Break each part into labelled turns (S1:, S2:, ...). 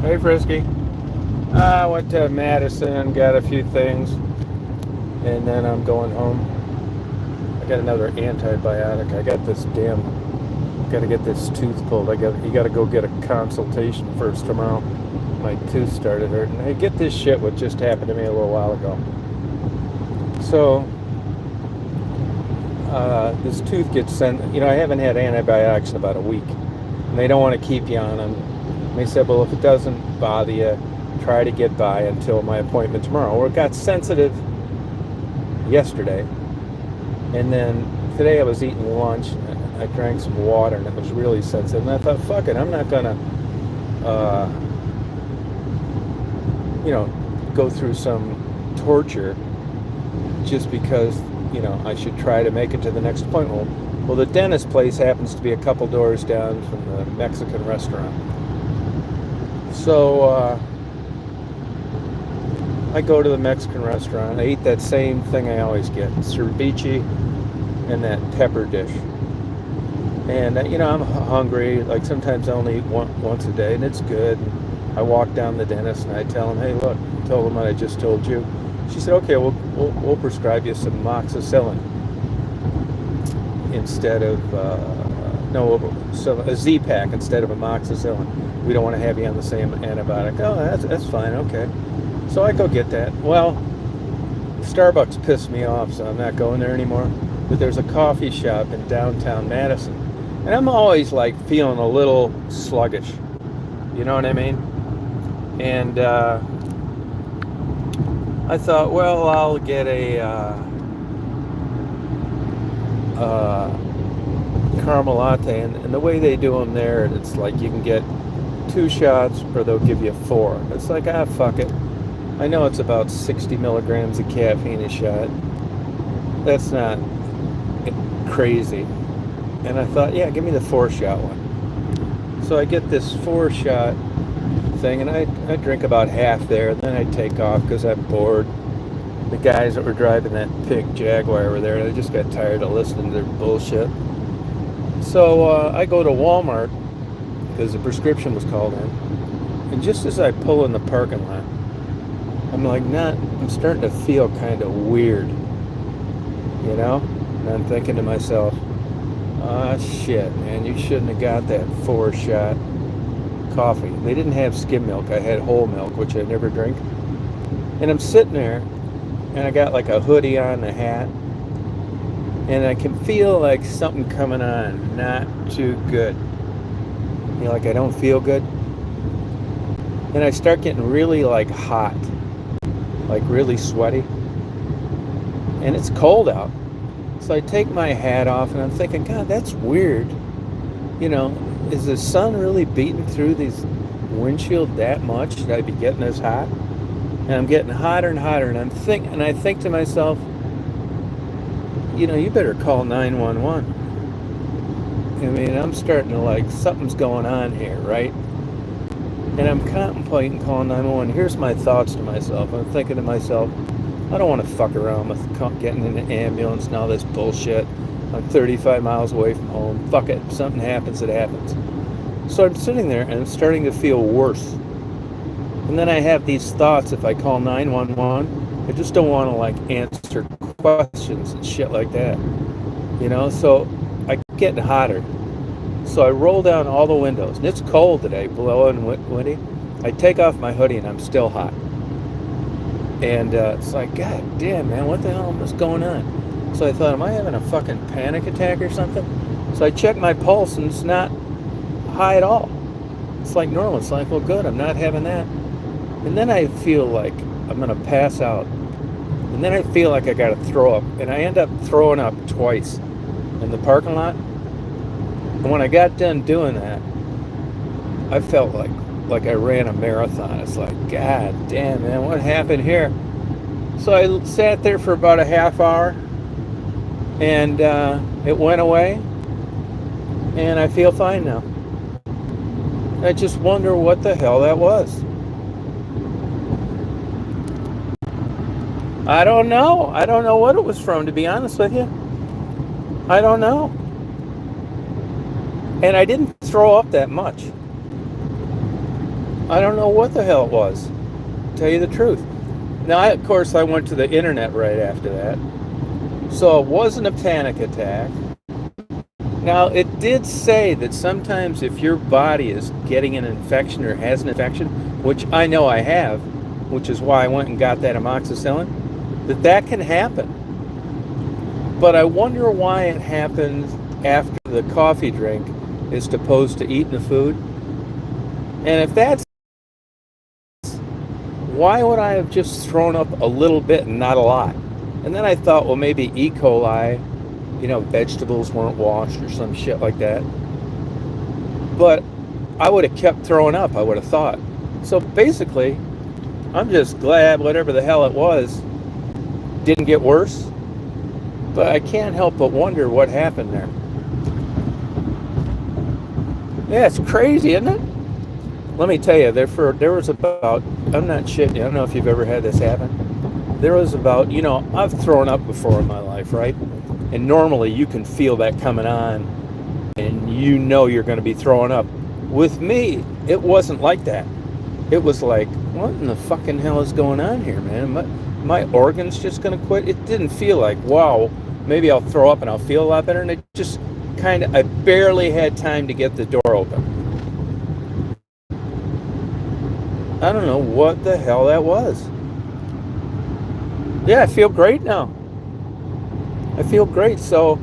S1: Hey, Frisky. I went to Madison, got a few things, and then I'm going home. I got another antibiotic. I got this damn. Got to get this tooth pulled. You got to go get a consultation first tomorrow. My tooth started hurting. Hey, get this shit. What just happened to me a little while ago. So this tooth gets sent. I haven't had antibiotics in about a week, and they don't want to keep you on them. And they said, well, if it doesn't bother you, try to get by until my appointment tomorrow. Well, it got sensitive yesterday, and then today I was eating lunch. And I drank some water, and it was really sensitive. And I thought, fuck it, I'm not gonna, uh, go through some torture just because I should try to make it to the next appointment. Well, the dentist place happens to be a couple doors down from the Mexican restaurant. So I go to the Mexican restaurant. I eat that same thing I always get, ceviche and that pepper dish. And I'm hungry. Like sometimes I only eat once a day, and it's good. And I walk down the dentist and I tell him, "Hey, look," I told him what I just told you. She said, "Okay, we'll prescribe you some moxicillin instead of no, so a Z-Pack instead of a moxicillin. We don't want to have you on the same antibiotic." Oh, that's fine. Okay. So I go get that. Well, Starbucks pissed me off, so I'm not going there anymore. But there's a coffee shop in downtown Madison, and I'm always like feeling a little sluggish. You know what I mean? And I thought, well, I'll get a caramel latte, and the way they do them there, it's like you can get 2 shots, or they'll give you 4. It's like, fuck it. I know it's about 60 milligrams of caffeine a shot. That's not crazy. And I thought, yeah, give me the 4-shot one. So I get this 4-shot thing, and I drink about half there, and then I take off because I'm bored. The guys that were driving that pink Jaguar were there. I just got tired of listening to their bullshit. So I go to Walmart because the prescription was called in, and just as I pull in the parking lot, I'm starting to feel kind of weird, And I'm thinking to myself, ah, shit, man, you shouldn't have got that 4-shot coffee. They didn't have skim milk. I had whole milk, which I never drink. And I'm sitting there, and I got like a hoodie on, a hat, and I can feel like something coming on, not too good. Like I don't feel good. And I start getting really like hot, like really sweaty. And it's cold out. So I take my hat off, and I'm thinking, God, that's weird. Is the sun really beating through these windshield that much? Should I be getting this hot? And I'm getting hotter and hotter, and I think to myself, you better call 911. I mean, I'm starting to like, something's going on here, right? And I'm contemplating calling 911. Here's my thoughts to myself. I'm thinking to myself, I don't want to fuck around with getting in an ambulance and all this bullshit. I'm 35 miles away from home. Fuck it. If something happens, it happens. So I'm sitting there, and I'm starting to feel worse. And then I have these thoughts, if I call 911, I just don't want to like answer questions and shit like that. So I get getting hotter. So I roll down all the windows, and it's cold today, blowing and windy. I take off my hoodie, and I'm still hot. And it's like, God damn, man, what the hell is going on? So I thought, am I having a fucking panic attack or something? So I check my pulse, and it's not high at all. It's like normal. It's like, well, good, I'm not having that. And then I feel like I'm going to pass out. And then I feel like I got to throw up. And I end up throwing up twice in the parking lot. And when I got done doing that, I felt like I ran a marathon. It's like, God damn, man, what happened here? So I sat there for about a half hour, and it went away, and I feel fine now. I just wonder what the hell that was. I don't know. I don't know what it was from, to be honest with you. I don't know. And I didn't throw up that much. I don't know what the hell it was, to tell you the truth. Now, of course, I went to the internet right after that. So it wasn't a panic attack. Now, it did say that sometimes if your body is getting an infection or has an infection, which I know I have, which is why I went and got that amoxicillin, that can happen. But I wonder why it happens after the coffee drink as opposed to eating the food. And if that's, why would I have just thrown up a little bit and not a lot? And then I thought, well, maybe E. coli, vegetables weren't washed or some shit like that. But I would have kept throwing up, I would have thought. So basically, I'm just glad whatever the hell it was didn't get worse. But I can't help but wonder what happened there. Yeah, it's crazy, isn't it? Let me tell you, there was about, I'm not shitting you, I don't know if you've ever had this happen. There was about, I've thrown up before in my life, right? And normally you can feel that coming on and you're going to be throwing up. With me, it wasn't like that. It was like, what in the fucking hell is going on here, man? My organ's just going to quit. It didn't feel like, wow, maybe I'll throw up and I'll feel a lot better. And it just I barely had time to get the door open. I don't know what the hell that was. Yeah, I feel great now. I feel great. So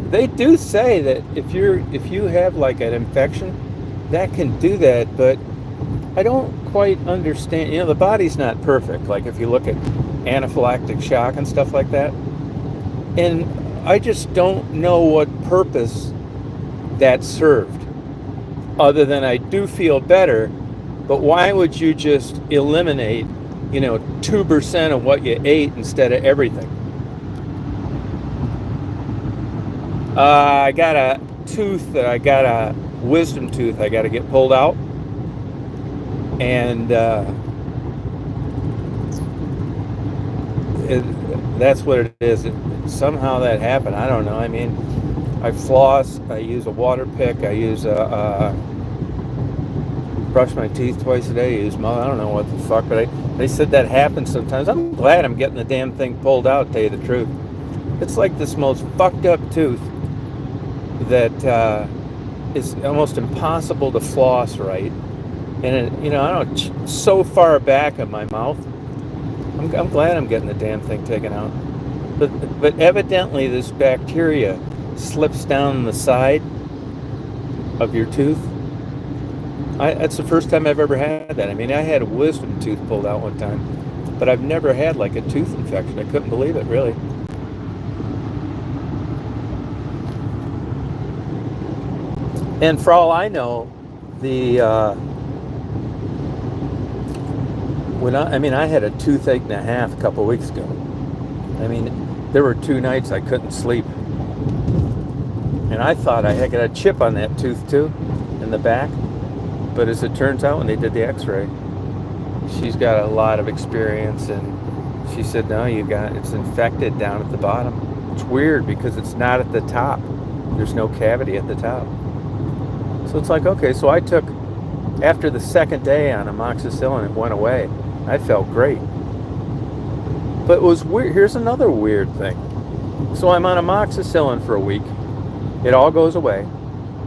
S1: they do say that if you have like an infection, that can do that, but I don't quite understand. The body's not perfect. Like if you look at anaphylactic shock and stuff like that, and I just don't know what purpose that served, other than I do feel better. But why would you just eliminate, 2% of what you ate instead of everything? I got a wisdom tooth I got to get pulled out. And that's what it is. Somehow that happened. I don't know. I mean, I floss. I use a water pick. I use brush my teeth twice a day. I use I don't know what the fuck, but they said that happens sometimes. I'm glad I'm getting the damn thing pulled out, to tell you the truth. It's like this most fucked up tooth that is almost impossible to floss right. And it, I don't, so far back in my mouth. I'm glad I'm getting the damn thing taken out. But evidently this bacteria slips down the side of your tooth. That's the first time I've ever had that. I mean, I had a wisdom tooth pulled out one time, but I've never had like a tooth infection. I couldn't believe it, really. And for all I know, I had a toothache and a half a couple of weeks ago. I mean, there were 2 nights I couldn't sleep. And I thought I had got a chip on that tooth too, in the back. But as it turns out, when they did the x-ray, she's got a lot of experience, and she said, no, it's infected down at the bottom. It's weird because it's not at the top. There's no cavity at the top. So it's like, okay, so I took, after the second day on amoxicillin, it went away. I felt great. But it was weird. Here's another weird thing. So I'm on amoxicillin for a week. It all goes away.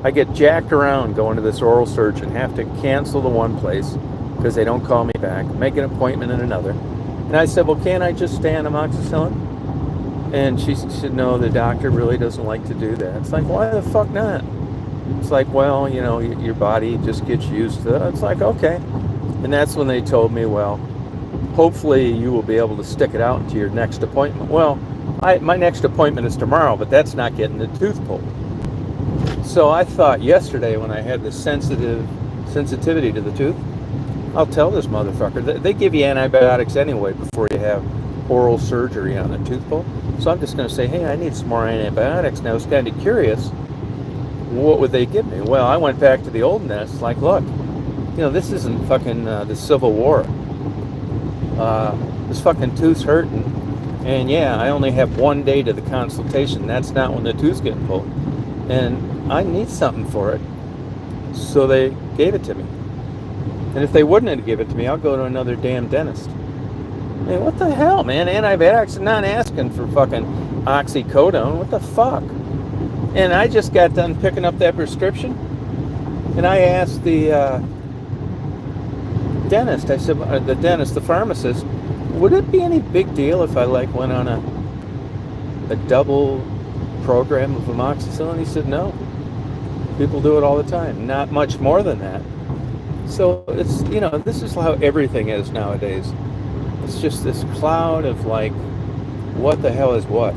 S1: I get jacked around going to this oral surgeon, have to cancel the one place because they don't call me back, make an appointment in another. And I said, well, can't I just stay on amoxicillin? And she said, no, the doctor really doesn't like to do that. It's like, why the fuck not? It's like, well, your body just gets used to it. It's like, okay. And that's when they told me, well, hopefully you will be able to stick it out into your next appointment. Well, my next appointment is tomorrow, but that's not getting the tooth pulled. So I thought yesterday when I had the sensitivity to the tooth, I'll tell this motherfucker. They give you antibiotics anyway before you have oral surgery on the tooth pull. So I'm just going to say, hey, I need some more antibiotics. Now I was kind of curious, what would they give me? Well, I went back to the old nest, like, look, this isn't fucking the Civil War. This fucking tooth's hurting. And yeah, I only have 1 day to the consultation. That's not when the tooth's getting pulled. And I need something for it. So they gave it to me. And if they wouldn't give it to me, I'll go to another damn dentist. I mean, what the hell, man? Antibiotics are not asking for fucking oxycodone. What the fuck? And I just got done picking up that prescription, and I asked the dentist, I said, the pharmacist, would it be any big deal if I like went on a double program of amoxicillin? He said, no. People do it all the time. Not much more than that. So it's, this is how everything is nowadays. It's just this cloud of like, what the hell is what?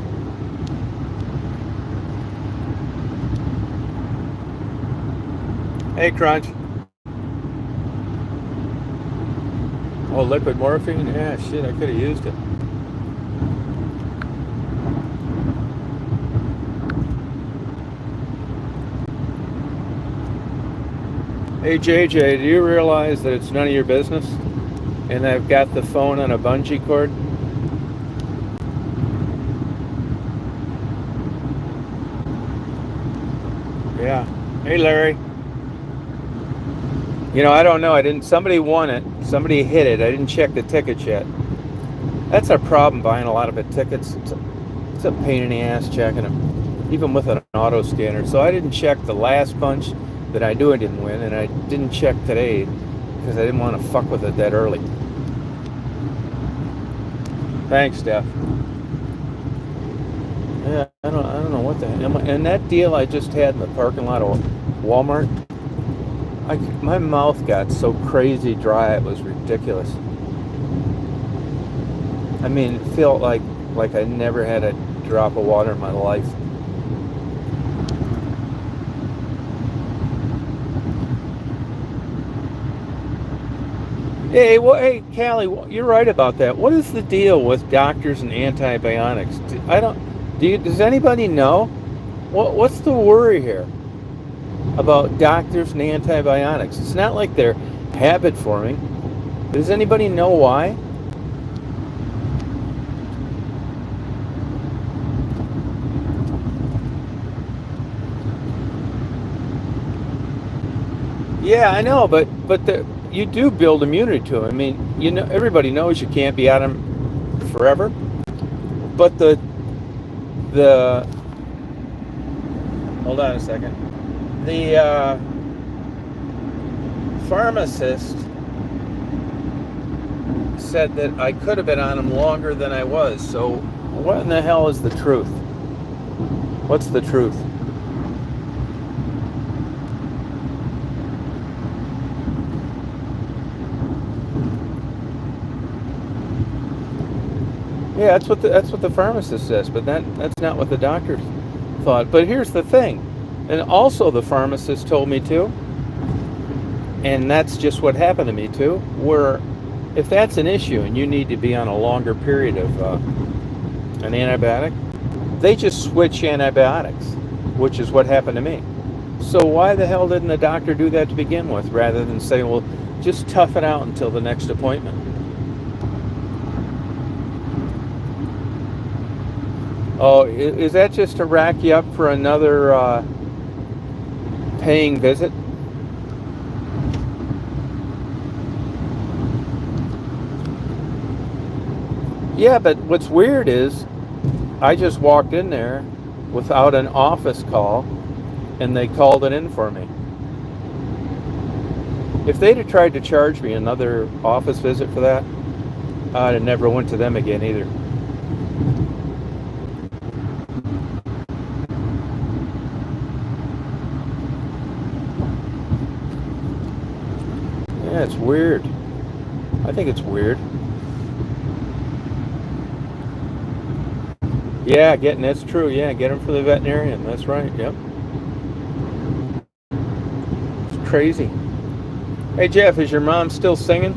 S1: Hey, Crunch. Oh, liquid morphine? Yeah, shit, I could have used it. Hey, JJ, do you realize that it's none of your business? And I've got the phone on a bungee cord? Yeah. Hey, Larry. I don't know. Somebody won it. Somebody hit it. I didn't check the tickets yet. That's our problem buying a lot of the tickets. It's a pain in the ass checking them, even with an auto scanner. So I didn't check the last bunch that I knew I didn't win, and I didn't check today because I didn't want to fuck with it that early. Thanks, Steph. Yeah, I don't know what the hell. And that deal I just had in the parking lot of Walmart, my mouth got so crazy dry it was ridiculous. I mean, it felt like I never had a drop of water in my life. Hey, hey, Callie, you're right about that. What is the deal with doctors and antibiotics? Does anybody know? What's the worry here about doctors and antibiotics? It's not like they're habit forming. Does anybody know why? Yeah, I know, but you do build immunity to them. I mean, everybody knows you can't be on them forever. But the hold on a second. The pharmacist said that I could have been on them longer than I was. So what in the hell is the truth? What's the truth? Yeah, that's what the pharmacist says, but that's not what the doctor thought. But here's the thing, and also the pharmacist told me too, and that's just what happened to me too. Where if that's an issue and you need to be on a longer period of an antibiotic, they just switch antibiotics, which is what happened to me. So why the hell didn't the doctor do that to begin with, rather than say, well, just tough it out until the next appointment? Oh, is that just to rack you up for another paying visit? Yeah, but what's weird is I just walked in there without an office call, and they called it in for me. If they'd have tried to charge me another office visit for that, I'd have never went to them again either. Yeah, it's weird. I think it's weird. Yeah, that's true. Yeah, get them for the veterinarian. That's right. Yep. It's crazy. Hey, Jeff, is your mom still singing?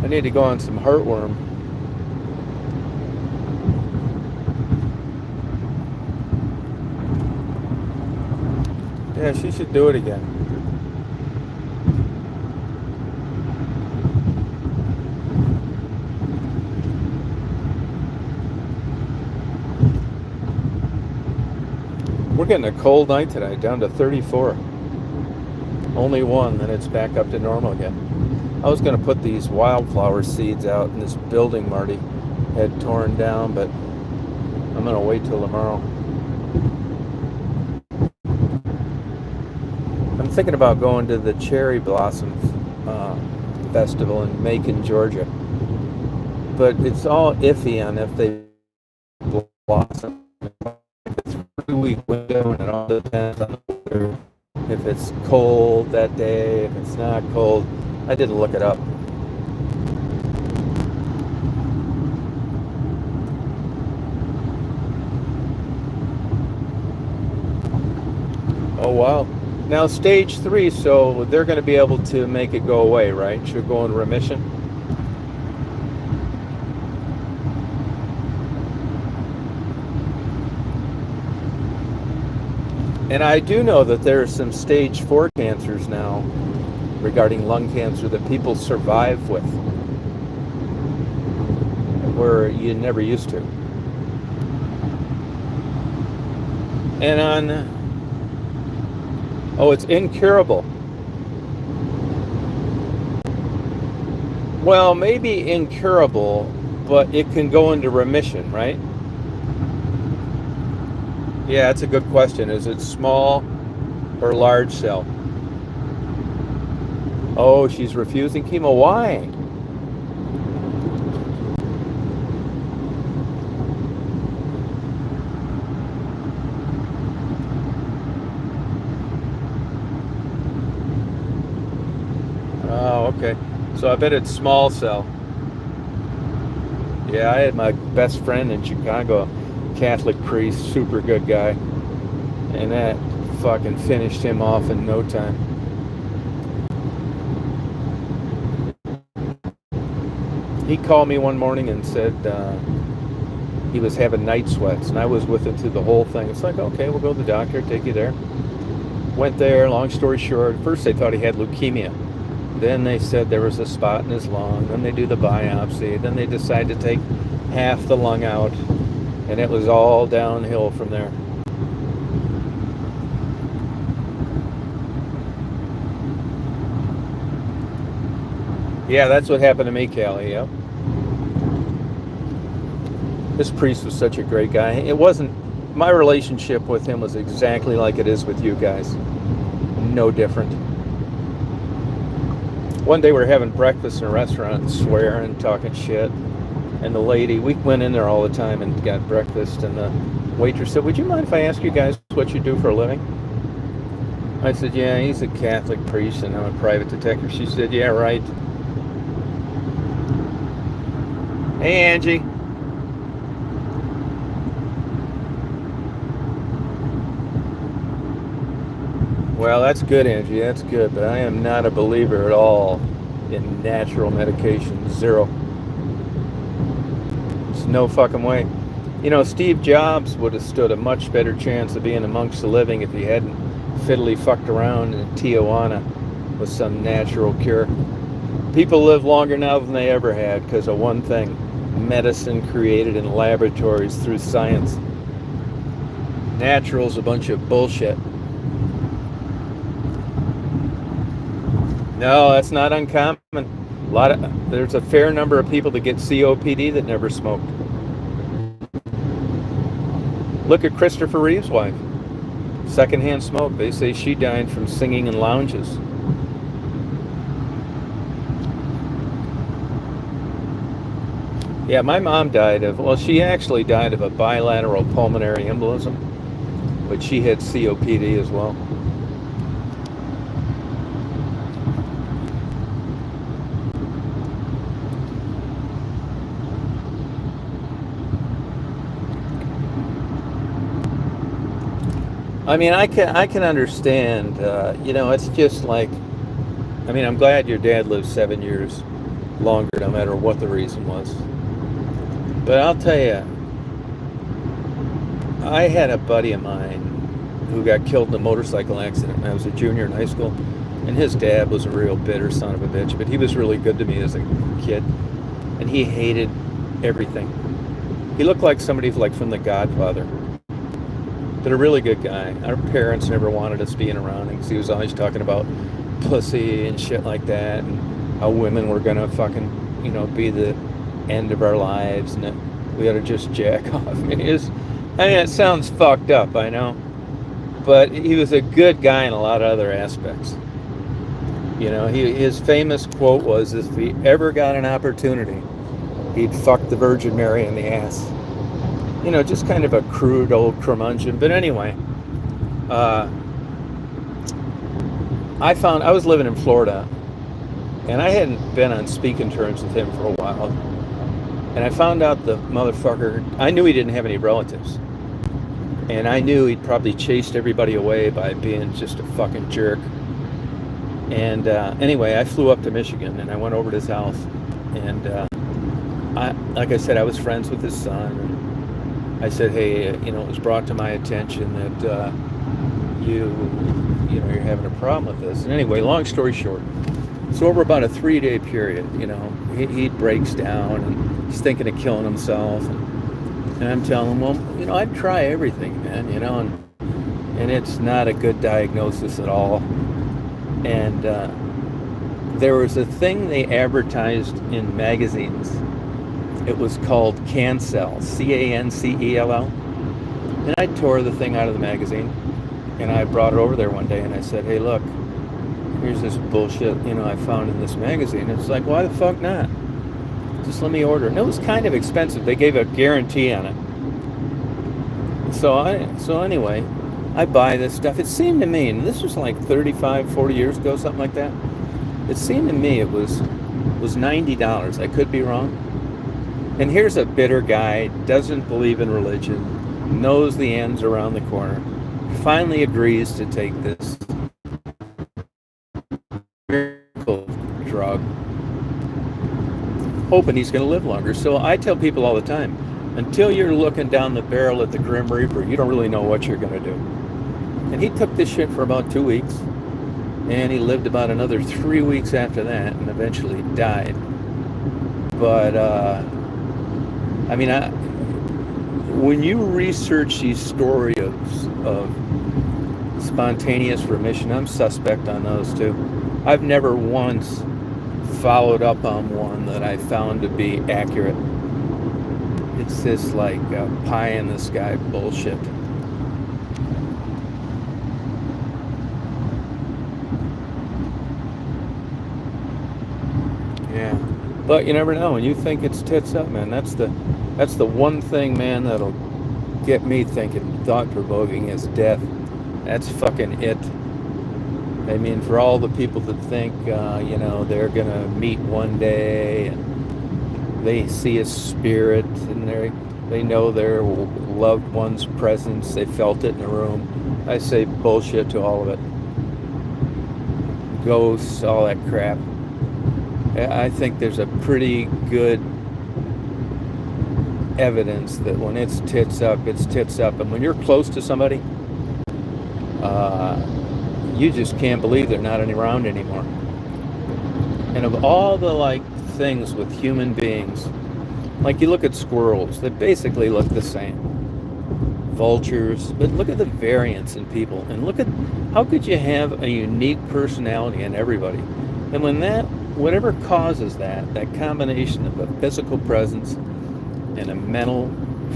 S1: I need to go on some heartworm. Yeah, she should do it again. We're getting a cold night tonight, down to 34. Only one, then it's back up to normal again. I was going to put these wildflower seeds out in this building Marty had torn down, but I'm going to wait till tomorrow. I'm thinking about going to the cherry blossom festival in Macon, Georgia. But it's all iffy on if they blossom. It's a 3-week window, and it all depends on the weather. If it's cold that day, if it's not cold. I didn't look it up. Oh, wow. Now, stage 3, so they're going to be able to make it go away, right? Should go in remission? And I do know that there are some stage 4 cancers now regarding lung cancer that people survive with, where you never used to. And it's incurable. Well, maybe incurable, but it can go into remission, right? Yeah, that's a good question. Is it small or large cell? Oh, she's refusing chemo. Why? Oh, okay. So I bet it's small cell. Yeah, I had my best friend in Chicago, Catholic priest, super good guy, and that fucking finished him off in no time. He called me one morning and said he was having night sweats, and I was with him through the whole thing. It's like, okay, we'll go to the doctor, take you there. Went there, long story short, first they thought he had leukemia. Then they said there was a spot in his lung. Then they do the biopsy. Then they decide to take half the lung out. And it was all downhill from there. Yeah, that's what happened to me, Callie. Yep. This priest was such a great guy. It wasn't, my relationship with him was exactly like it is with you guys. No different. One day we were having breakfast in a restaurant, swearing, talking shit. And the lady, we went in there all the time and got breakfast. And the waitress said, "Would you mind if I ask you guys what you do for a living?" I said, "Yeah, he's a Catholic priest and I'm a private detective." She said, "Yeah, right." Hey, Angie. Well, that's good, Angie. That's good. But I am not a believer at all in natural medication. Zero. There's no fucking way. You know, Steve Jobs would have stood a much better chance of being amongst the living if he hadn't fiddly fucked around in Tijuana with some natural cure. People live longer now than they ever had because of one thing: medicine created in laboratories through science. Natural's a bunch of bullshit. No, that's not uncommon. There's a fair number of people that get COPD that never smoked. Look at Christopher Reeve's wife. Secondhand smoke. They say she died from singing in lounges. Yeah, my mom she actually died of a bilateral pulmonary embolism, but she had COPD as well. I mean, I can understand. It's just like, I mean, I'm glad your dad lived 7 years longer, no matter what the reason was. But I'll tell you, I had a buddy of mine who got killed in a motorcycle accident when I was a junior in high school. And his dad was a real bitter son of a bitch, but he was really good to me as a kid. And he hated everything. He looked like somebody like from The Godfather, but a really good guy. Our parents never wanted us being around him because he was always talking about pussy and shit like that, and how women were gonna fucking, be the end of our lives, and that we ought to just jack off. It sounds fucked up, I know, but he was a good guy in a lot of other aspects. His famous quote was, if he ever got an opportunity, he'd fuck the Virgin Mary in the ass. Just kind of a crude old curmudgeon. But anyway, I was living in Florida, and I hadn't been on speaking terms with him for a while. And I found out the motherfucker, I knew he didn't have any relatives. And I knew he'd probably chased everybody away by being just a fucking jerk. And anyway, I flew up to Michigan, and I went over to his house. And like I said, I was friends with his son. And I said, hey, it was brought to my attention that you're having a problem with this. And anyway, long story short, so over about a 3-day period, he breaks down and he's thinking of killing himself. And I'm telling him, well, I'd try everything, man, and it's not a good diagnosis at all. And there was a thing they advertised in magazines. It was called Cancel, Cancell. And I tore the thing out of the magazine, and I brought it over there one day, and I said, hey, look, here's this bullshit, I found in this magazine. It's like, why the fuck not? Just let me order it. And it was kind of expensive. They gave a guarantee on it. So anyway, I buy this stuff. It seemed to me, and this was like 35, 40 years ago, something like that. It seemed to me it was $90. I could be wrong. And here's a bitter guy, doesn't believe in religion, knows the end's around the corner, finally agrees to take this miracle drug, hoping he's going to live longer. So I tell people all the time, until you're looking down the barrel at the Grim Reaper, you don't really know what you're going to do. And he took this shit for about 2 weeks, and he lived about another 3 weeks after that, and eventually died. But when you research these stories of spontaneous remission, I'm suspect on those too. I've never once followed up on one that I found to be accurate. It's this like pie in the sky bullshit. Yeah, but you never know. When you think it's tits up, man, that's the one thing, man, that'll get me thinking thought-provoking is death. That's fucking it. I mean, for all the people that think, they're gonna meet one day and they see a spirit and they know their loved one's presence, they felt it in a room. I say bullshit to all of it. Ghosts, all that crap. I think there's a pretty good evidence that when it's tits up, it's tits up. And when you're close to somebody, you just can't believe they're not around anymore. And of all the things with human beings, you look at squirrels, they basically look the same. Vultures, but look at the variance in people, and look at how could you have a unique personality in everybody. And when whatever causes that combination of a physical presence and a mental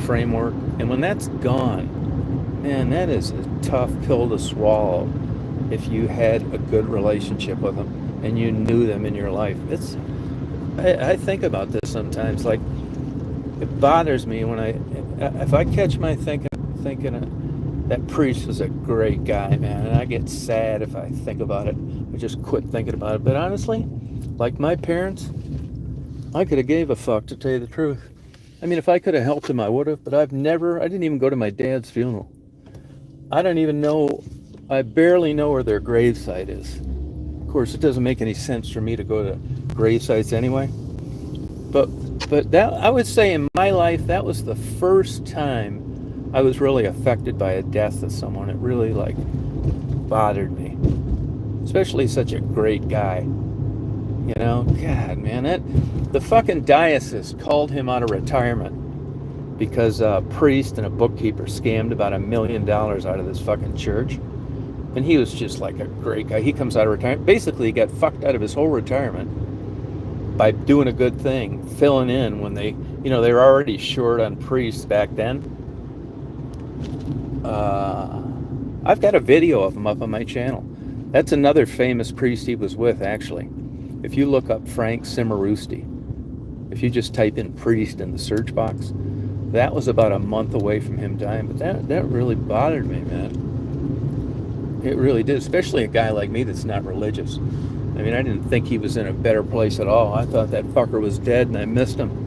S1: framework, and when that's gone, man, that is a tough pill to swallow. If you had a good relationship with them and you knew them in your life, I think about this sometimes. It bothers me when if I catch my thinking that priest was a great guy, man, and I get sad if I think about it. I just quit thinking about it. But honestly, like my parents, I could have gave a fuck, to tell you the truth. I mean, if I could have helped him, I would have. But I didn't even go to my dad's funeral. I don't even know. I barely know where their gravesite is. Of course, it doesn't make any sense for me to go to gravesites anyway. But that, I would say in my life, that was the first time I was really affected by a death of someone. It really like bothered me, especially such a great guy. You know, God, man, the fucking diocese called him out of retirement because a priest and a bookkeeper scammed about $1 million out of this fucking church. And he was just like a great guy. He comes out of retirement. Basically, he got fucked out of his whole retirement by doing a good thing, filling in when they were already short on priests back then. I've got a video of him up on my channel. That's another famous priest he was with, actually. If you look up Frank Cimarusti, if you just type in priest in the search box, that was about a month away from him dying. But that really bothered me, man. It really did, especially a guy like me that's not religious. I mean, I didn't think he was in a better place at all. I thought that fucker was dead and I missed him.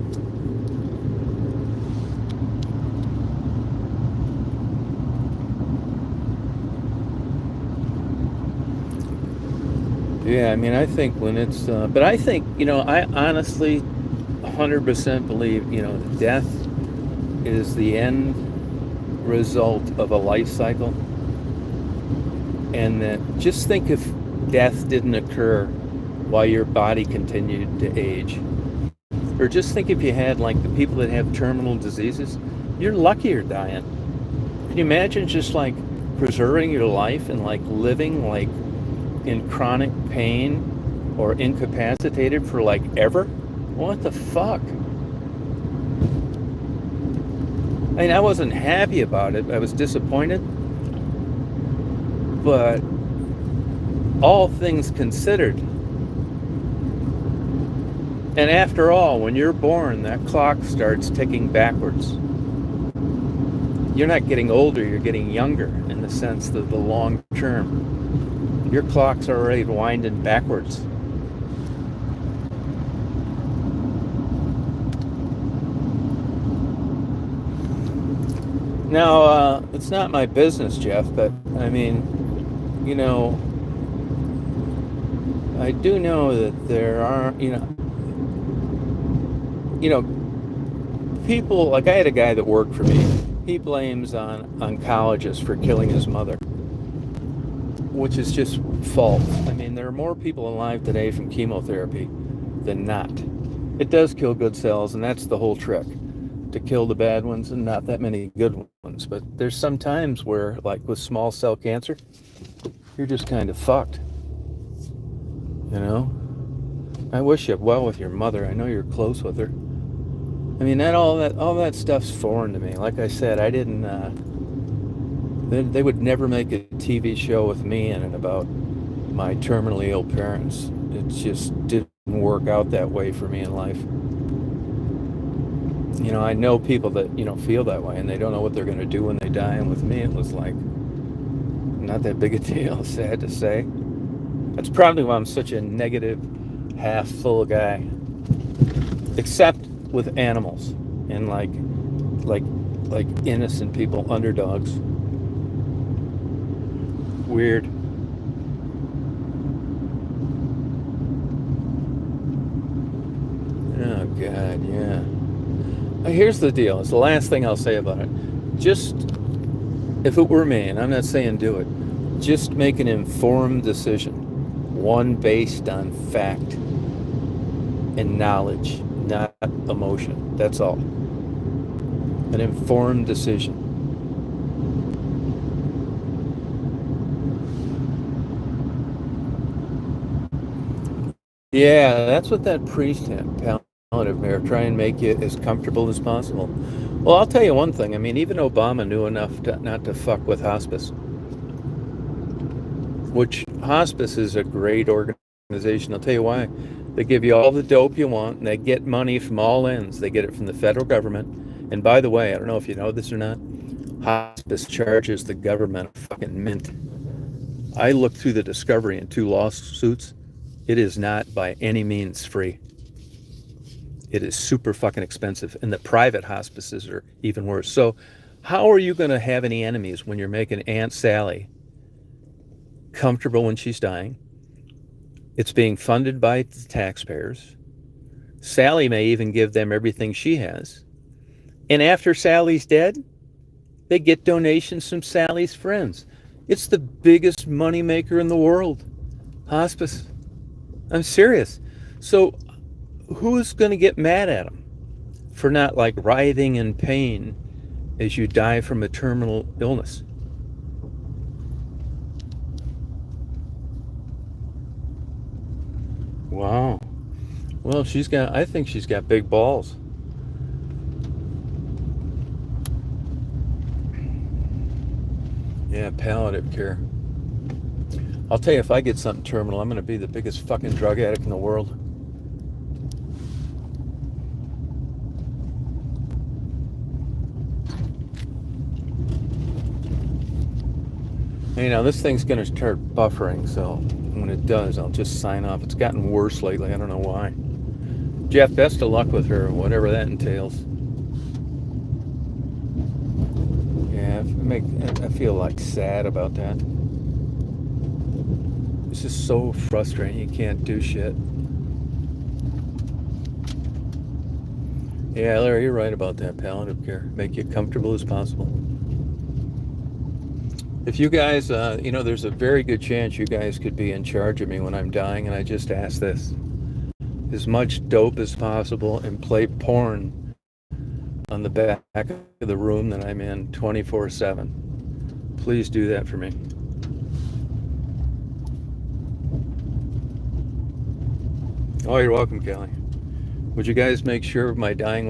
S1: Yeah, I mean, I think when it's, but I think, I honestly 100% believe, death is the end result of a life cycle. And that just think if death didn't occur while your body continued to age. Or just think if you had, like, the people that have terminal diseases, you're lucky you're dying. Can you imagine just, like, preserving your life and, like, living, like, in chronic pain or incapacitated for like ever? What the fuck? I mean, I wasn't happy about it. I was disappointed. But all things considered, and after all, when you're born, that clock starts ticking backwards. You're not getting older, you're getting younger in the sense that the long term. Your clock's already winding backwards. Now, it's not my business, Jeff, but I mean, I do know that there are, people, like I had a guy that worked for me. He blames on oncologists for killing his mother, which is just false. I mean, there are more people alive today from chemotherapy than not. It does kill good cells, and that's the whole trick, to kill the bad ones and not that many good ones. But there's some times where, like with small cell cancer, you're just kind of fucked. I wish you well with your mother. I know you're close with her. I mean, all that stuff's foreign to me. Like I said, I didn't. They would never make a TV show with me in it about my terminally ill parents. It just didn't work out that way for me in life. I know people that, feel that way and they don't know what they're going to do when they die. And with me, it was like, not that big a deal, sad to say. That's probably why I'm such a negative, half full guy. Except with animals and like innocent people, underdogs. Weird. Oh, God, yeah. Here's the deal. It's the last thing I'll say about it. Just, if it were me, and I'm not saying do it, just make an informed decision. One based on fact and knowledge, not emotion. That's all. An informed decision. Yeah, that's what that priest had. Palliative care, try and make you as comfortable as possible. Well, I'll tell you one thing. I mean, even Obama knew enough not to fuck with hospice. Which hospice is a great organization. I'll tell you why. They give you all the dope you want, and they get money from all ends. They get it from the federal government. And by the way, I don't know if you know this or not, hospice charges the government a fucking mint. I looked through the discovery in 2 lawsuits. It is not by any means free. It is super fucking expensive. And the private hospices are even worse. So how are you going to have any enemies when you're making Aunt Sally comfortable when she's dying? It's being funded by the taxpayers. Sally may even give them everything she has. And after Sally's dead, They get donations from Sally's friends. It's the biggest moneymaker in the world. Hospice. I'm serious. So who's going to get mad at them for not like writhing in pain as you die from a terminal illness? Wow. Well, I think she's got big balls. Yeah, palliative care. I'll tell you, if I get something terminal, I'm going to be the biggest fucking drug addict in the world. Now this thing's going to start buffering, so when it does, I'll just sign off. It's gotten worse lately. I don't know why. Jeff, best of luck with her, whatever that entails. Yeah, I feel like sad about that. It's just so frustrating. You can't do shit. Yeah, Larry, you're right about that. Palliative care. Make you comfortable as possible. If you guys, there's a very good chance you guys could be in charge of me when I'm dying, and I just ask this. As much dope as possible and play porn on the back of the room that I'm in 24/7. Please do that for me. Oh, you're welcome, Kelly. Would you guys make sure of my dying